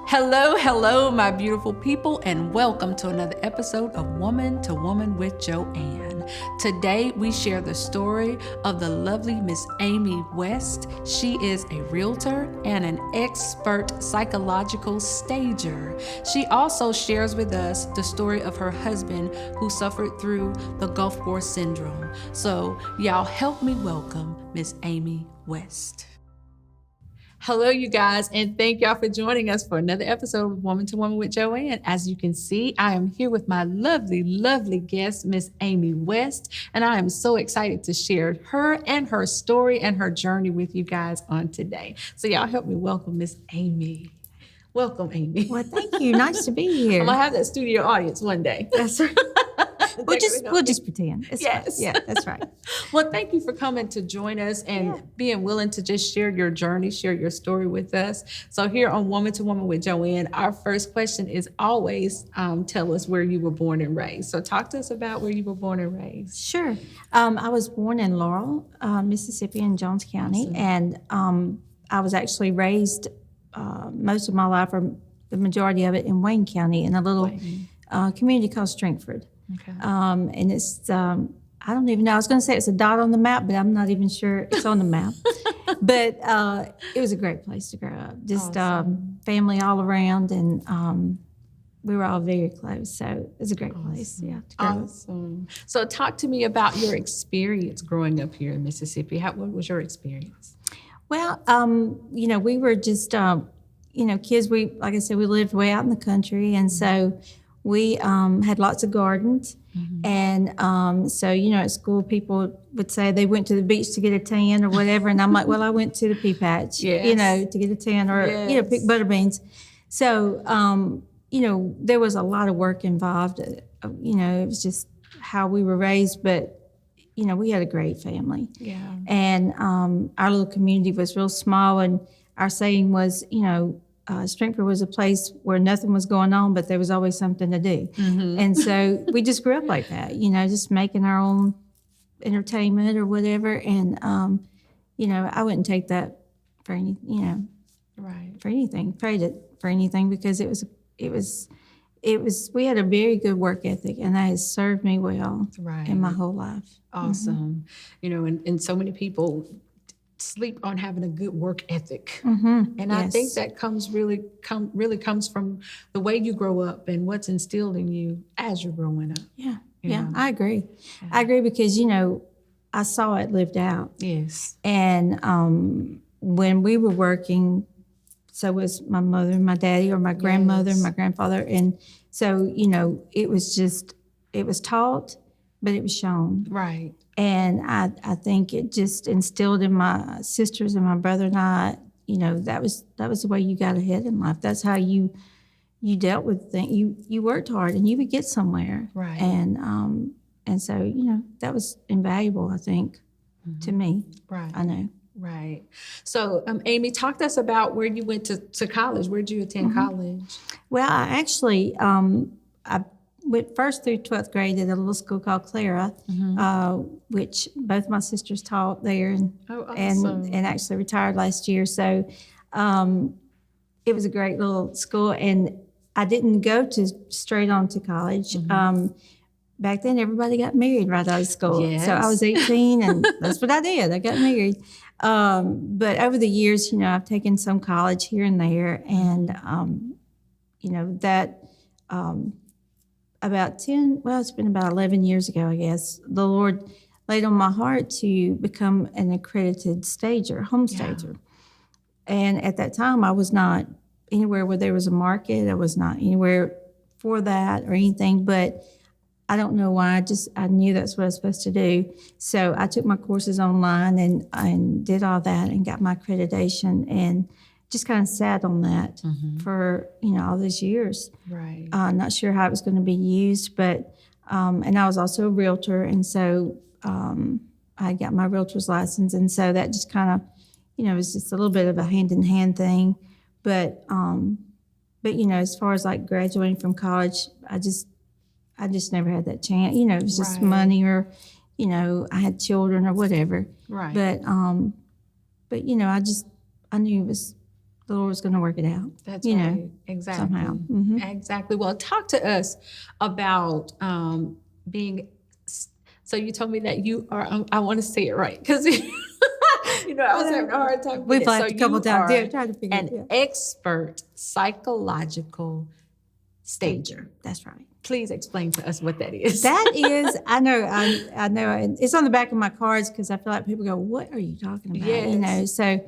Hello, my beautiful people, and welcome to another episode of Woman to Woman with Joanne. Today, we share the story of the lovely Miss Ammie West. She is a realtor and an expert psychological stager. She also shares with us the story of her husband who suffered through the Gulf War syndrome. So, y'all help me welcome Miss Ammie West. Hello, you guys, and thank y'all for joining us for another episode of Woman to Woman with Joanne. As you can see, I am here with my lovely, lovely guest, Miss Ammie West, and I am so excited to share her and her story and her journey with you guys on today. So y'all help me welcome Miss Ammie. Welcome, Ammie. Well, thank you. Nice to be here. I'm gonna have that studio audience one day. That's right. We'll just pretend. It's yes. Fine. Yeah, that's right. Well, thank you for coming to join us and being willing to just share your journey, share your story with us. So here on Woman to Woman with Joanne, our first question is always tell us where you were born and raised. So talk to us about where you were born and raised. Sure. I was born in Laurel, Mississippi in Jones County, and I was actually raised most of my life, or the majority of it, in Wayne County in a little community called Stringford. Okay. And it's, I don't even know, I was going to say it's a dot on the map, but I'm not even sure it's on the map. But it was a great place to grow up. Just family all around, and we were all very close. So it was a great place, to grow up. So talk to me about your experience growing up here in Mississippi. What was your experience? Well, we were just, kids. Like I said, we lived way out in the country, and so we had lots of gardens. And so, at school, people would say they went to the beach to get a tan or whatever, and I'm like, well, I went to the pea patch, to get a tan or pick butter beans. So, there was a lot of work involved. It was just how we were raised, but we had a great family. Yeah. And our little community was real small, and our saying was, Stringford was a place where nothing was going on, but there was always something to do. And so we just grew up like that, just making our own entertainment or whatever. And, I wouldn't take that for any, for anything, trade it for anything, because we had a very good work ethic, and that has served me well in my whole life. Awesome. And so many people sleep on having a good work ethic. And I think that really comes from the way you grow up and what's instilled in you as you're growing up. Yeah, I agree. Yeah. I agree because, I saw it lived out. Yes. And when we were working, so was my mother and my daddy, or my grandmother and my grandfather. And so, it was taught, but it was shown. Right. And I think it just instilled in my sisters and my brother and I, that was the way you got ahead in life. That's how you dealt with things. You worked hard and you would get somewhere. Right. And so, that was invaluable, I think, to me. Right. I know. Right. So, Ammie, talk to us about where you went to college. Where did you attend college? Well, I actually, I went first through 12th grade at a little school called Clara, which both my sisters taught there, and actually retired last year. So it was a great little school, and I didn't go straight on to college. Back then, everybody got married right out of school. Yes. So I was 18, and that's what I did. I got married. But over the years, I've taken some college here and there, and that. It's been about 11 years ago, I guess, the Lord laid on my heart to become an accredited stager, home stager. And at that time, I was not anywhere where there was a market. I was not anywhere for that or anything, but I don't know why. I knew that's what I was supposed to do. So I took my courses online and did all that and got my accreditation, and just kind of sat on that for, all those years. Right. Not sure how it was going to be used, but, and I was also a realtor. And so I got my realtor's license. And so that just kind of, it was just a little bit of a hand-in-hand thing. But as far as like graduating from college, I just never had that chance. It was just money, or, I had children or whatever. Right. But I knew the Lord's going to work it out. That's you right. know, Exactly. somehow. Mm-hmm. Exactly. Well, talk to us about being. So you told me that you are. I want to say it right because I was having a hard time. with We've it. laughed So a couple you times. are Yeah, trying to figure it an out. expert psychological stager. That's right. Please explain to us what that is. That is, I know, and it's on the back of my cards because I feel like people go, "What are you talking about?" Yes. So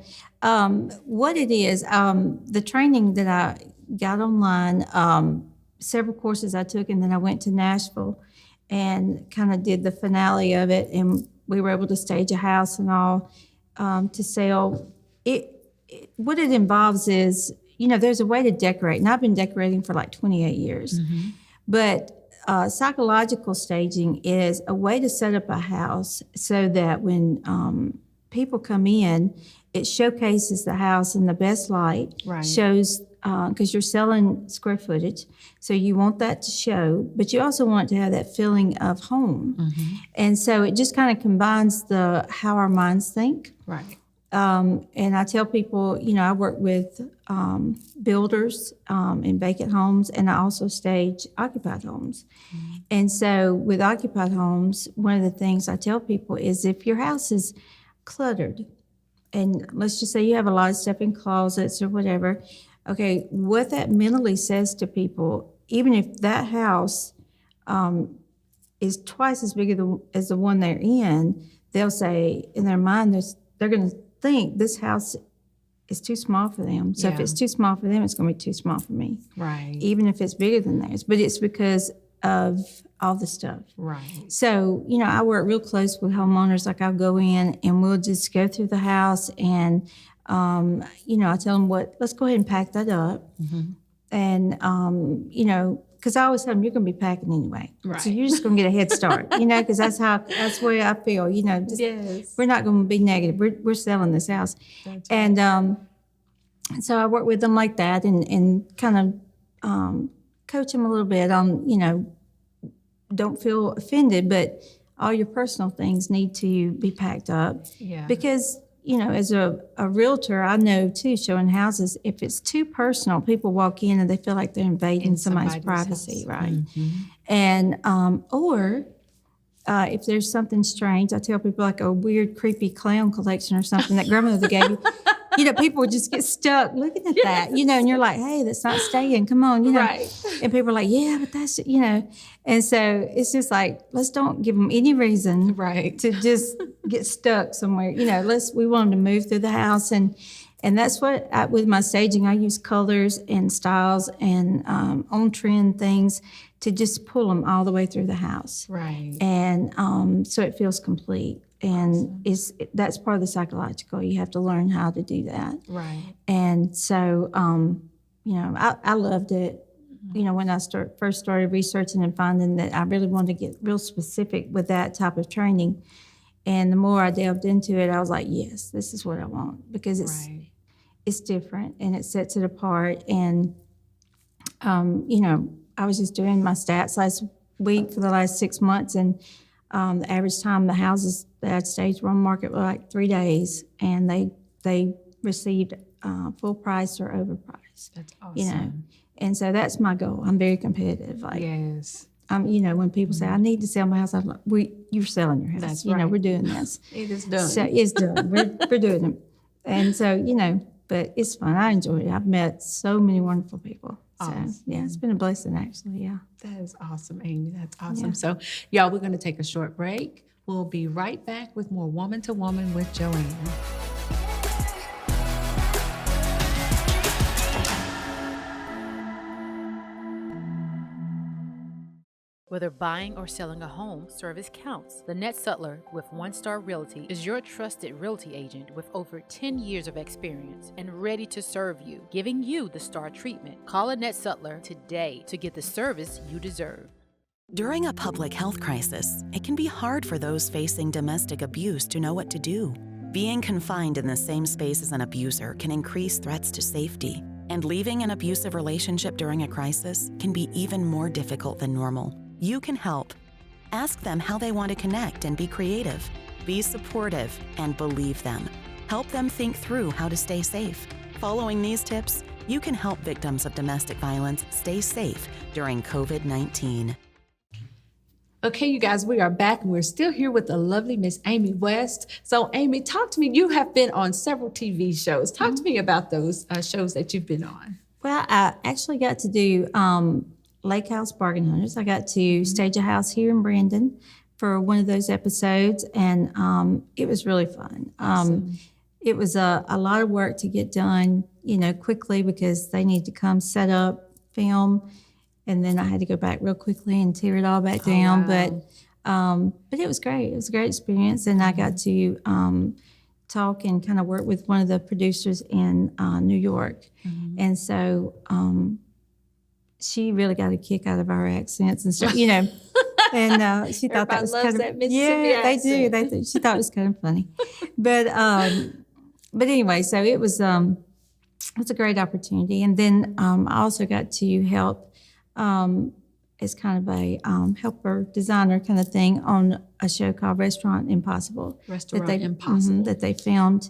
what it is, the training that I got online, several courses I took, and then I went to Nashville and kind of did the finale of it, and we were able to stage a house and all to sell. What it involves is, there's a way to decorate, and I've been decorating for like 28 years. Mm-hmm. But psychological staging is a way to set up a house so that when people come in, it showcases the house in the best light, Right. shows, because you're selling square footage, so you want that to show, but you also want to have that feeling of home. Mm-hmm. And so it just kind of combines how our minds think. Right. And I tell people, I work with builders in vacant homes, and I also stage occupied homes. Mm-hmm. And so with occupied homes, one of the things I tell people is if your house is cluttered, and let's just say you have a lot of stuff in closets or whatever, okay, what that mentally says to people, even if that house is twice as big as the one they're in, they'll say in their mind, they're going to think this house is too small for them. So if it's too small for them, it's going to be too small for me. Right. Even if it's bigger than theirs. But it's because of all the stuff. Right. So, I work real close with homeowners. Like I'll go in and we'll just go through the house and, I tell them let's go ahead and pack that up. Mm-hmm. And, because I always tell them you're going to be packing anyway. Right. So you're just going to get a head start, because that's the way I feel, Yes. We're not going to be negative. We're selling this house. That's and so I work with them like that and kind of coach them a little bit on, don't feel offended, but all your personal things need to be packed up. Yeah. Because, as a realtor, I know too, showing houses, if it's too personal, people walk in and they feel like they're invading somebody's privacy, house. right? Mm-hmm. And, or if there's something strange, I tell people like a weird, creepy clown collection or something that grandmother gave you. People would just get stuck looking at that, and you're like, hey, that's not staying. Come on, Right. And people are like, yeah, but that's, And so it's just like, let's don't give them any reason Right. to just get stuck somewhere. We want them to move through the house. And that's what, with my staging, I use colors and styles and on-trend things to just pull them all the way through the house. Right. And so it feels complete. And that's part of the psychological. You have to learn how to do that. Right. And so, I loved it. Mm-hmm. When I first started researching and finding that I really wanted to get real specific with that type of training. And the more I delved into it, I was like, yes, this is what I want because it's different and it sets it apart. And, I was just doing my stats last week for the last 6 months, and the average time the houses that I'd staged were on market were like 3 days, and they received full price or overpriced. That's awesome. And so that's my goal. I'm very competitive. Like, yes. When people say I need to sell my house, I'm like, you're selling your house. That's right. We're doing this. It is done. So it's done. We're doing it. And so, but it's fun. I enjoy it. I've met so many wonderful people. So, yeah, it's been a blessing, actually, yeah. That is awesome, Ammie. That's awesome. Yeah. So, y'all, we're going to take a short break. We'll be right back with more Woman to Woman with Joanne. Whether buying or selling a home, service counts. Lynette Sutler with One Star Realty is your trusted realty agent with over 10 years of experience and ready to serve you, giving you the star treatment. Call Lynette Sutler today to get the service you deserve. During a public health crisis, it can be hard for those facing domestic abuse to know what to do. Being confined in the same space as an abuser can increase threats to safety, and leaving an abusive relationship during a crisis can be even more difficult than normal. You can help. Ask them how they want to connect and be creative. Be supportive and believe them. Help them think through how to stay safe. Following these tips, you can help victims of domestic violence stay safe during COVID-19. Okay, you guys, we are back and we're still here with the lovely Miss Ammie West. So, Ammie, talk to me. You have been on several TV shows. Talk to me about those shows that you've been on. Well, I actually got to do Lake House Bargain Hunters. I got to stage a house here in Brandon for one of those episodes, and it was really fun. Awesome. It was a lot of work to get done, quickly because they need to come set up, film, and then I had to go back real quickly and tear it all back down. Wow. But it was great. It was a great experience, and I got to talk and kind of work with one of the producers in New York, and so she really got a kick out of our accents and stuff, And she thought that was Everybody kind of loves that Mississippi accent. They do. She thought it was kind of funny, but anyway, so it was a great opportunity, and then I also got to help. As kind of a helper designer kind of thing on a show called Restaurant Impossible. Impossible. That they filmed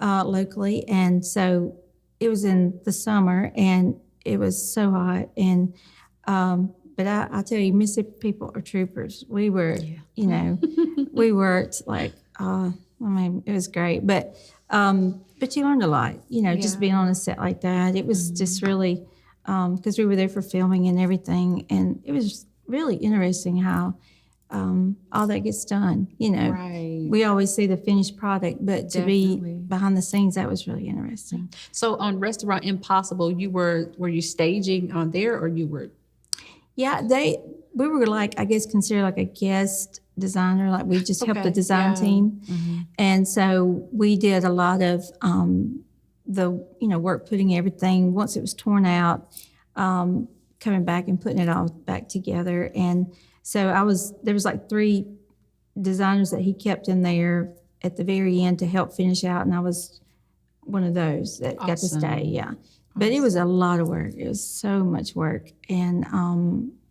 locally. And so it was in the summer and it was so hot. And but I tell you, Mississippi people are troopers. We were, we worked like, it was great. But you learned a lot, just being on a set like that. It was just really... because we were there for filming and everything, and it was really interesting how all that gets done. Right. We always see the finished product, but to be behind the scenes, that was really interesting. So on Restaurant Impossible, were you staging on there, or you were? Yeah, we were like, I guess, considered like a guest designer. Like we just helped the design team, and so we did a lot of. The work putting everything once it was torn out, coming back and putting it all back together. And so there was like 3 designers that he kept in there at the very end to help finish out, and I was one of those that got to stay. Yeah, but it was a lot of work. It was so much work, and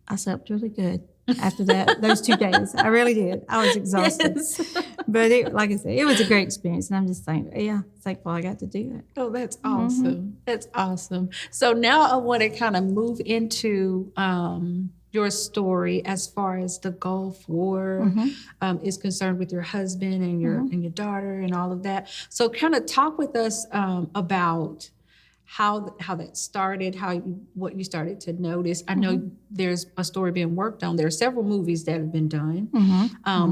I slept really good after that. Those 2 days, I really did. I was exhausted. Yes. But like I said, it was a great experience, and I'm just thankful I got to do it. Oh, that's awesome. That's awesome. So now I want to kind of move into your story as far as the Gulf War is concerned with your husband and your daughter and all of that. So kind of talk with us about how that started, what you started to notice. I know there's a story being worked on. There are several movies that have been done,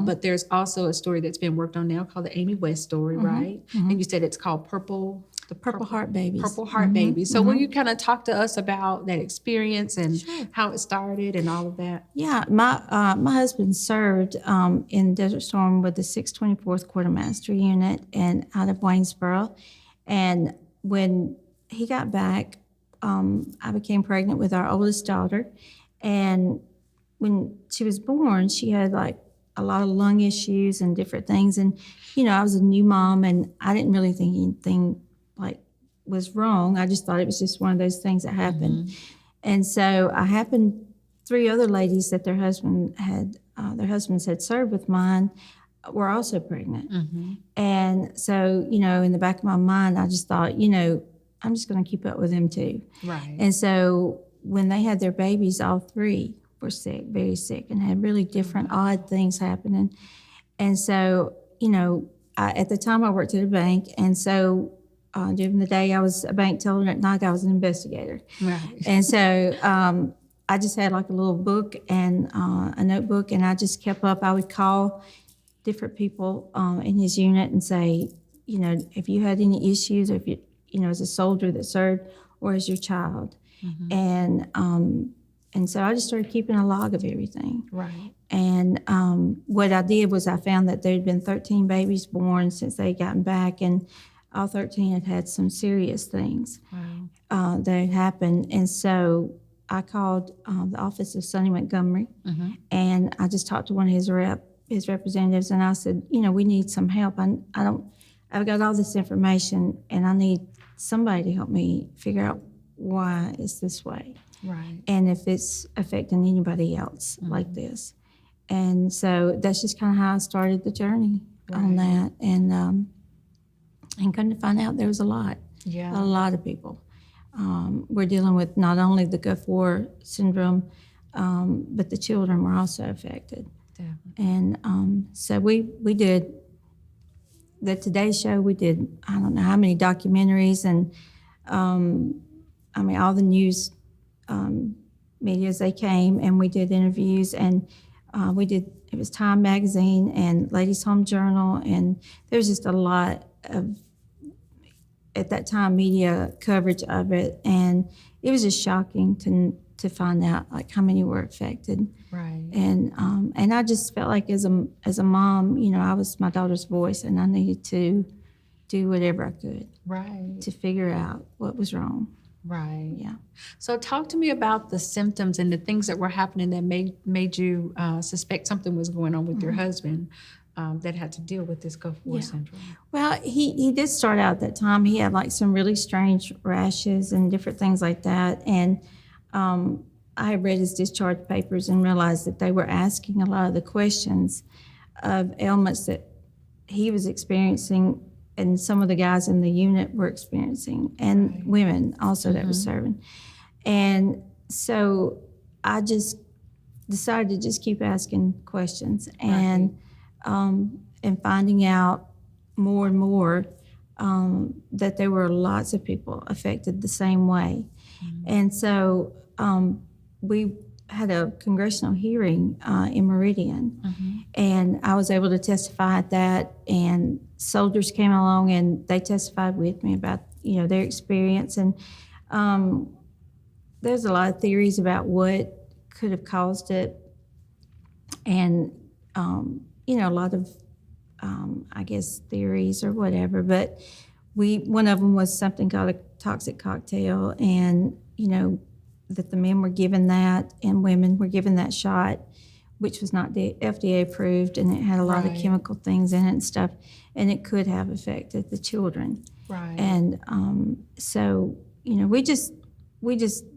but there's also a story that's been worked on now called the Ammie West story, right? And you said it's called Purple Heart Babies. Purple Heart Babies. So will you kind of talk to us about that experience and how it started and all of that? Yeah, my husband served in Desert Storm with the 624th Quartermaster Unit and out of Waynesboro, and when he got back, I became pregnant with our oldest daughter, and when she was born, she had like a lot of lung issues and different things, and I was a new mom, and I didn't really think anything like was wrong. I just thought it was just one of those things that happened, and so I happened 3 other ladies that their husbands had served with mine were also pregnant, and so in the back of my mind, I just thought, I'm just going to keep up with them too. Right. And so when they had their babies, all 3 were sick, very sick, and had really different odd things happening. And so, at the time I worked at a bank, and so during the day I was a bank teller, and at night I was an investigator. Right. And so I just had like a little book and a notebook, and I just kept up. I would call different people in his unit and say, if you had any issues, or if you as a soldier that served, or as your child. And so I just started keeping a log of everything. Right. And what I did was I found that there had been 13 babies born since they had gotten back, and all 13 had had some serious things that had happened. And so I called the office of Sonny Montgomery, and I just talked to one of his representatives, and I said, we need some help. I've got all this information, and I need somebody to help me figure out why it's this way. Right. And if it's affecting anybody else like this. And so that's just kind of how I started the journey on that. And come to find out there was a lot. Yeah. A lot of people. We're dealing with not only the Gulf War syndrome, but the children were also affected. Definitely. And so we did the Today Show. We did, I don't know how many documentaries, and all the news medias, they came, and we did interviews, and it was Time Magazine and Ladies Home Journal, and there's just a lot of, at that time, media coverage of it, and it was just shocking to find out like how many were affected. Right. And I just felt like as a mom, I was my daughter's voice, and I needed to do whatever I could Right. to figure out what was wrong. Right. Yeah. So talk to me about the symptoms and the things that were happening that made you suspect something was going on with your husband that had to deal with this Gulf War syndrome. Well, he did start out at that time. He had like some really strange rashes and different things like that. And I had read his discharge papers and realized that they were asking a lot of the questions of ailments that he was experiencing and some of the guys in the unit were experiencing, and women also that was serving. And so I just decided to just keep asking questions and finding out more and more that there were lots of people affected the same way. And so we had a congressional hearing in Meridian, and I was able to testify at that, and soldiers came along and they testified with me about their experience. And there's a lot of theories about what could have caused it, and a lot of I guess theories or whatever, but one of them was something called a toxic cocktail, and that the men were given that and women were given that shot, which was not FDA approved, and it had a lot of chemical things in it and stuff, and it could have affected the children. Right. And so we just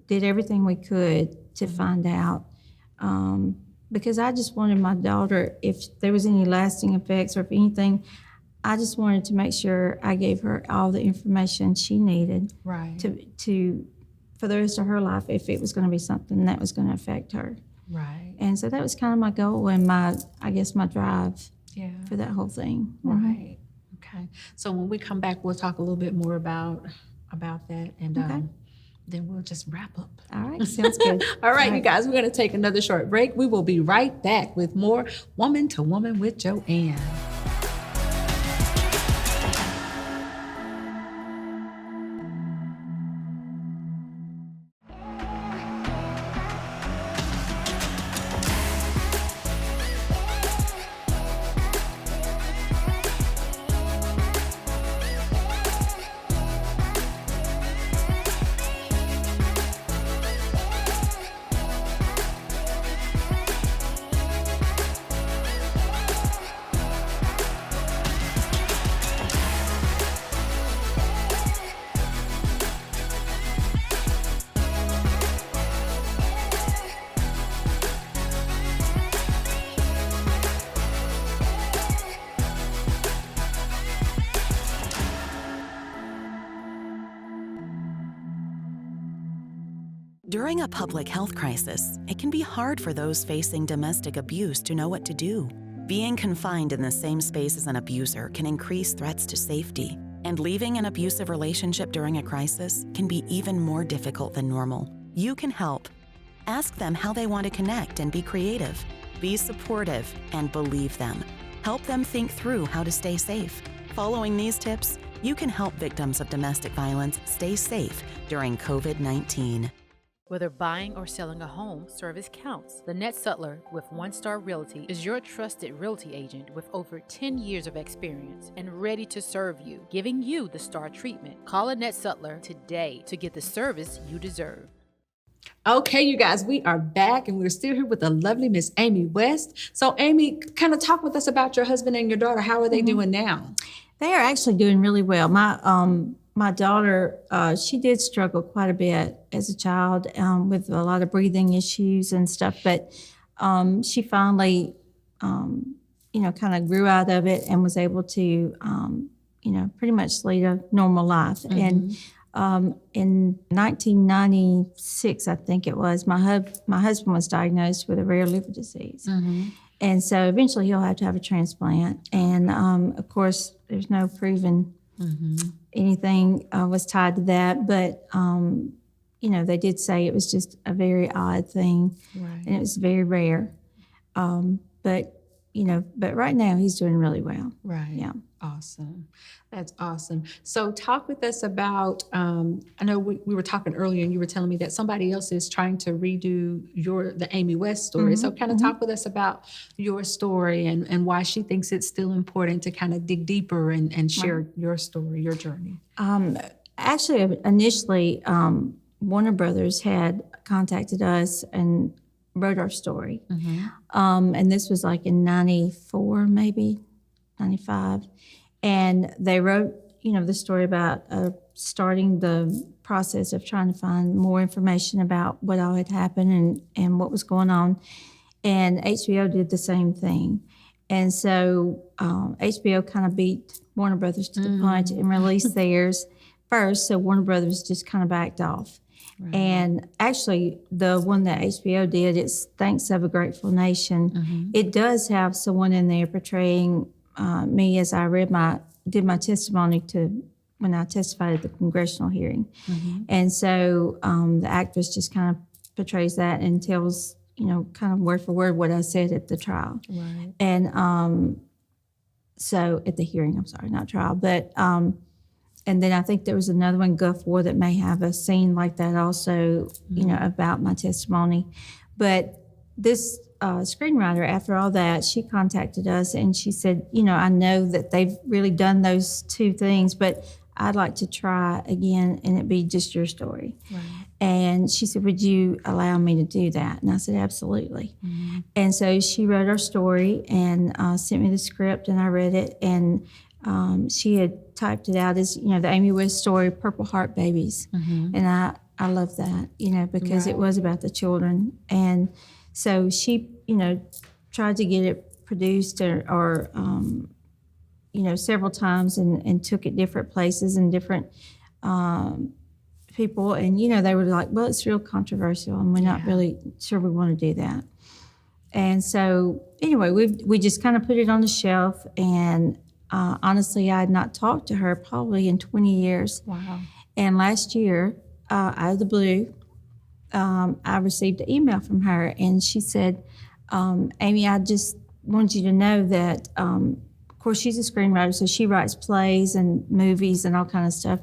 did everything we could to find out, because I just wanted my daughter, if there was any lasting effects or if anything, I just wanted to make sure I gave her all the information she needed to for the rest of her life, if it was going to be something that was going to affect her. Right. And so that was kind of my goal and my drive Yeah. for that whole thing. Right. Okay. So when we come back, we'll talk a little bit more about that, and then we'll just wrap up. All right, sounds good. All right, you guys, we're going to take another short break. We will be right back with more Woman to Woman with Joanne. During a public health crisis, it can be hard for those facing domestic abuse to know what to do. Being confined in the same space as an abuser can increase threats to safety, and leaving an abusive relationship during a crisis can be even more difficult than normal. You can help. Ask them how they want to connect and be creative. Be supportive and believe them. Help them think through how to stay safe. Following these tips, you can help victims of domestic violence stay safe during COVID-19. Whether buying or selling a home, service counts. Lynette Sutler with One Star Realty is your trusted realty agent with over 10 years of experience and ready to serve you, giving you the star treatment. Call Lynette Sutler today to get the service you deserve. Okay, you guys, we are back, and we're still here with the lovely Miss Ammie West. So, Ammie, kind of talk with us about your husband and your daughter. How are they doing now? They are actually doing really well. My daughter, she did struggle quite a bit as a child with a lot of breathing issues and stuff, but she finally, kind of grew out of it and was able to pretty much lead a normal life. And in 1996, I think it was, my husband was diagnosed with a rare liver disease. And so eventually he'll have to have a transplant. And of course, there's no proven anything was tied to that. But, they did say it was just a very odd thing. Right. And it was very rare. But right now he's doing really well. Right. Yeah. Awesome. That's awesome. So talk with us about, I know we were talking earlier and you were telling me that somebody else is trying to redo the Ammie West story. So kind of talk with us about your story and why she thinks it's still important to kind of dig deeper and share your story, your journey. Actually, initially, Warner Brothers had contacted us and wrote our story. And this was like in 94, maybe 95. And they wrote, the story about starting the process of trying to find more information about what all had happened and what was going on. And HBO did the same thing. And so HBO kind of beat Warner Brothers to the punch and released theirs first. So Warner Brothers just kind of backed off. Right. And actually, the one that HBO did, it's Thanks of a Grateful Nation. It does have someone in there portraying me as I did my testimony when I testified at the congressional hearing. And so the actress just kind of portrays that and tells, kind of word for word what I said at the trial. Right. And so at the hearing, I'm sorry, not trial, but and then I think there was another one, Gulf War, that may have a scene like that also, about my testimony. But this screenwriter, after all that, she contacted us and she said, I know that they've really done those two things, but I'd like to try again and it be just your story. Right. And she said, would you allow me to do that? And I said, absolutely. And so she wrote our story and sent me the script and I read it. And she had typed it out as, the Ammie West story, Purple Heart Babies. And I love that, because it was about the children. And so she, tried to get it produced or several times and took it different places and different people. And, they were like, well, it's real controversial and we're not really sure we want to do that. And so anyway, we just kind of put it on the shelf and honestly, I had not talked to her probably in 20 years. Wow. And last year, out of the blue, I received an email from her, and she said, Ammie, I just wanted you to know that, of course, she's a screenwriter, so she writes plays and movies and all kind of stuff.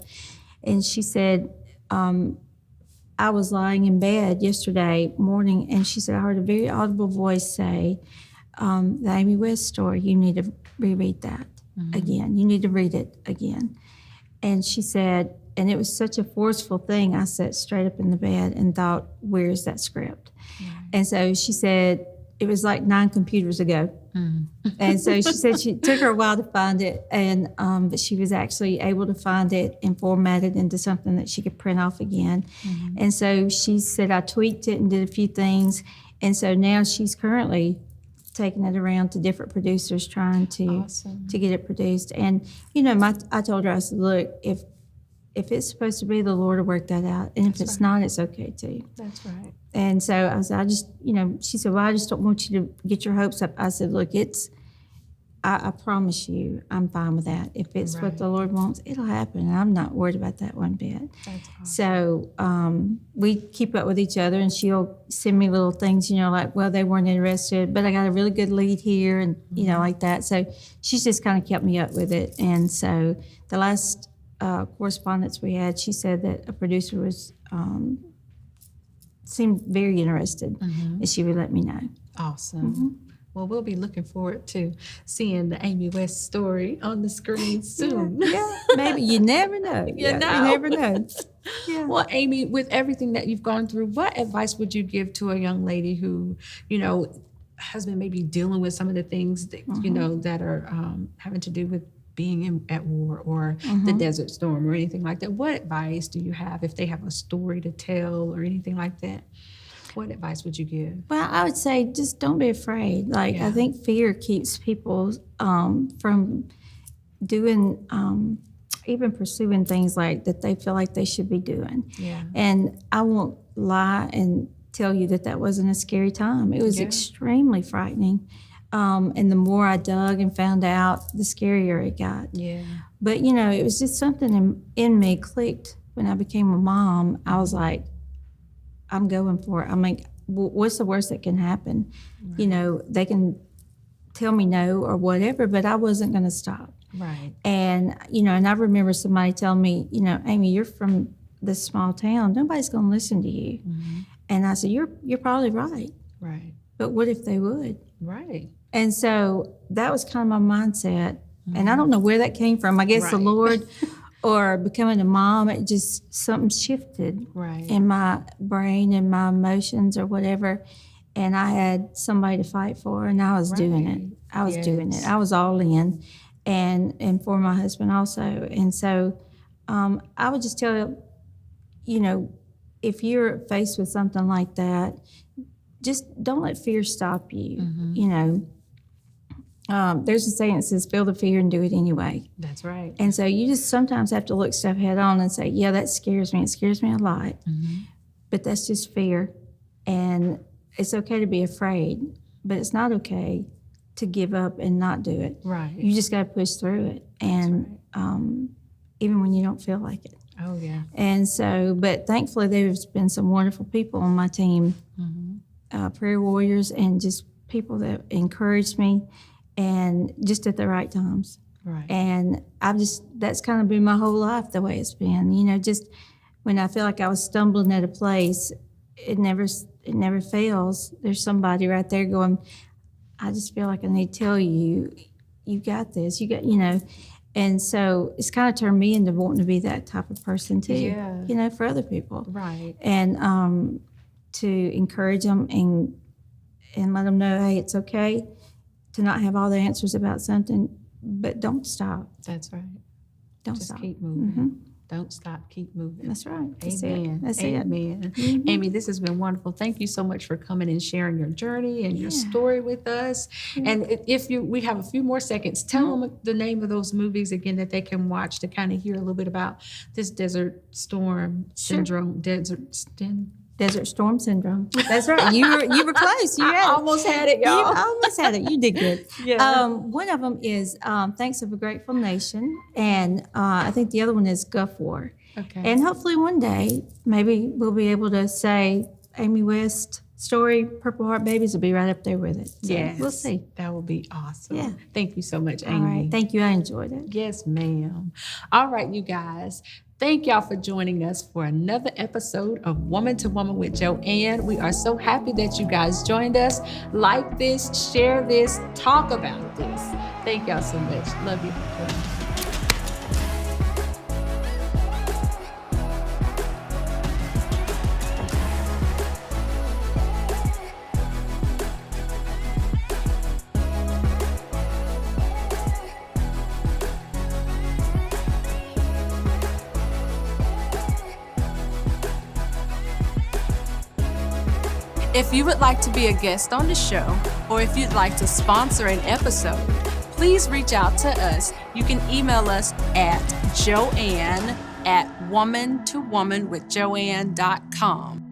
And she said, I was lying in bed yesterday morning, and she said, I heard a very audible voice say, the Ammie West story, you need to reread that. Again. You need to read it again. And she said, and it was such a forceful thing, I sat straight up in the bed and thought, where's that script? And so she said, it was like 9 computers ago. And so she said it took her a while to find it, and but she was actually able to find it and format it into something that she could print off again. And so she said, I tweaked it and did a few things. And so now she's currently taking it around to different producers trying to get it produced. And, I told her, I said, look, if it's supposed to be, the Lord will work that out. And if it's not, it's okay too. That's right. And so I said, she said, well, I just don't want you to get your hopes up. I said, look, I promise you, I'm fine with that. If it's what the Lord wants, it'll happen. And I'm not worried about that one bit. That's awesome. So we keep up with each other, and she'll send me little things, like, well, they weren't interested, but I got a really good lead here, and, like that. So she's just kind of kept me up with it. And so the last correspondence we had, she said that a producer seemed very interested, and she would let me know. Awesome. Well, we'll be looking forward to seeing the Ammie West story on the screen soon. Yeah, maybe. You never know. You never know. Yeah. Well, Ammie, with everything that you've gone through, what advice would you give to a young lady who, has been maybe dealing with some of the things that, that are having to do with being at war or the Desert Storm or anything like that? What advice do you have if they have a story to tell or anything like that? What advice would you give? Well, I would say just don't be afraid. I think fear keeps people from doing, even pursuing things like that they feel like they should be doing. Yeah. And I won't lie and tell you that wasn't a scary time. It was extremely frightening. And the more I dug and found out, the scarier it got. Yeah. But, it was just something in me clicked when I became a mom. I was like, I'm going for it. I mean, what's the worst that can happen? Right. They can tell me no or whatever, but I wasn't going to stop. Right. And, and I remember somebody telling me, Ammie, you're from this small town. Nobody's going to listen to you. Mm-hmm. And I said, you're probably right. Right. But what if they would? Right. And so that was kind of my mindset. Mm-hmm. And I don't know where that came from. I guess the Lord or becoming a mom, it just, something shifted in my brain and my emotions or whatever. And I had somebody to fight for, and I was doing it. I was doing it. I was all in, and for my husband also. And so I would just tell, if you're faced with something like that, just don't let fear stop you. Mm-hmm. There's a saying that says, feel the fear and do it anyway. That's right. And so you just sometimes have to look stuff head on and say, yeah, that scares me. It scares me a lot. Mm-hmm. But that's just fear. And it's okay to be afraid, but it's not okay to give up and not do it. Right. You just got to push through it. And even when you don't feel like it. Oh, yeah. And so, but thankfully there's been some wonderful people on my team, prayer warriors, and just people that encouraged me, and just at the right times. Right. And that's kind of been my whole life, the way it's been. Just when I feel like I was stumbling at a place, it never fails. There's somebody right there going, I just feel like I need to tell you, you got this, And so it's kind of turned me into wanting to be that type of person too, for other people. Right. And to encourage them and let them know, hey, it's okay to not have all the answers about something, but don't stop. That's right. Don't Just stop. keep moving. Mm-hmm. Don't stop. Keep moving. That's right. Amen. That's Amen. it. Mm-hmm. Ammie, this has been wonderful. Thank you so much for coming and sharing your journey and your story with us. And we have a few more seconds, tell them the name of those movies again that they can watch to kind of hear a little bit about this desert storm syndrome. Desert storm syndrome. That's right. You were close. You had almost had it, y'all. You almost had it. You did good. Yeah. One of them is Thanks of a Grateful Nation, and I think the other one is Gulf War. Okay. And hopefully one day, maybe we'll be able to say Ammie West story, Purple Heart Babies will be right up there with it. So we'll see. That will be awesome. Yeah. Thank you so much, Ammie. All right. Thank you. I enjoyed it. Yes, ma'am. All right, you guys. Thank y'all for joining us for another episode of Woman to Woman with Joanne. We are so happy that you guys joined us. Like this, share this, talk about this. Thank y'all so much. Love you. If you would like to be a guest on the show, or if you'd like to sponsor an episode, please reach out to us. You can email us at joanne@womantowomanwithjoanne.com.